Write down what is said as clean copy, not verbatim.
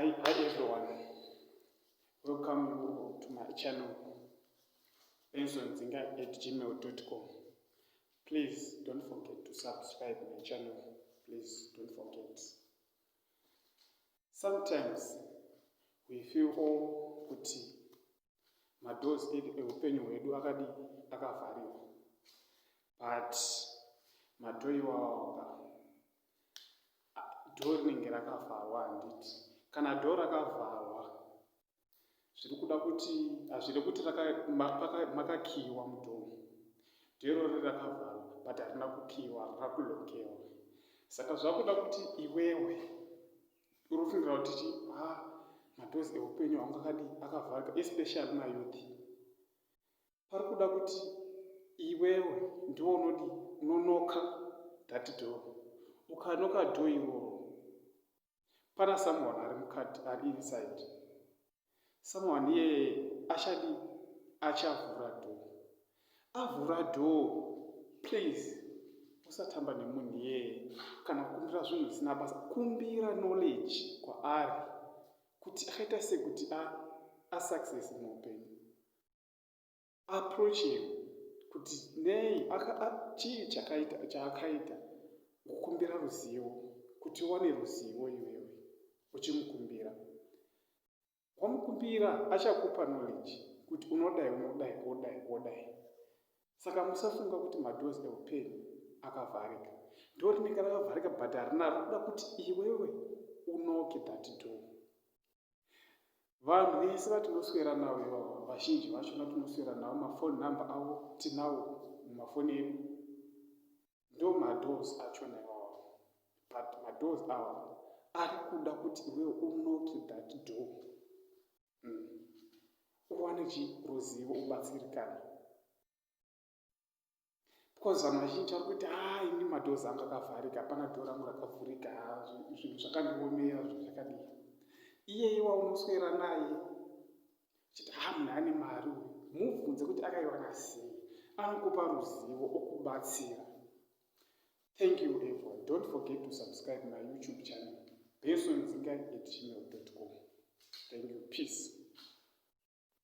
Hi everyone, welcome you to my channel bensonzinga@gmail.com. Please don't forget to subscribe my channel. Please don't forget. Sometimes we feel all kuti madoors eupenyu hwedu akavhariwa, but madhoo iwawa dhoo rinenge rakavharwa. Handiti kana dhoo rakavharwa hazviri kuti makakiyiwa mudhoo, dhoo rakavharwa but harina kukiyiwa, harina kulokewa. Saka zvakuda kuti iwewe unofungira kuti madhozi eupenyu hwangu akavharika, especially mayouth. Pari kuda kuti iwewe ndiwo unonoka that door. Ukanoka dhoo iroro, pana someone ari inside. Someone iyeye achavhura dhoo. Avhura dhoo, please usatamba nemunhu iyeye kana kukumbira zvinhu zvisina basa. Kumbira knowledge kwaari kuti akaita sekuti asuccess muupenyu. Approach him kuti nei chii chaakaita, kukumbira ruzivo, kuti uwane ruzivo iwewe uchimukumbira. Wamukumbira achakupa knowledge kuti unodai. Saka musafunga kuti madhozi eupenyu akavharika. Dhoo rinenge rakavharika but harina kuda kuti iwewe unoke that door. Vanhu vese vatinoswera navo ivavo, vazhinji vachona tinoswera navo, mafoni namba avo tinawo mumafoni edu, ndo madhozi achona ivavo. But madhozi ava ari kuda kuti iwewe unoke that door, uwane ruzivo, ubatsirikane. Because vanhu vazhinji vari kuti ini madhozi anga akavharika, hapana dhoo rangu rakavhurika, zvinhu zvakandiomera, zvinhu zvakadii. Iyeye waunoswera naye chiti munhu ane mari, mubvunze kuti akaiwana sei, anokupa ruzivo okubatsira. Thank you everyone. Don't forget to subscribe my YouTube channel bensonzinga@gmail.com. Thank you. Peace.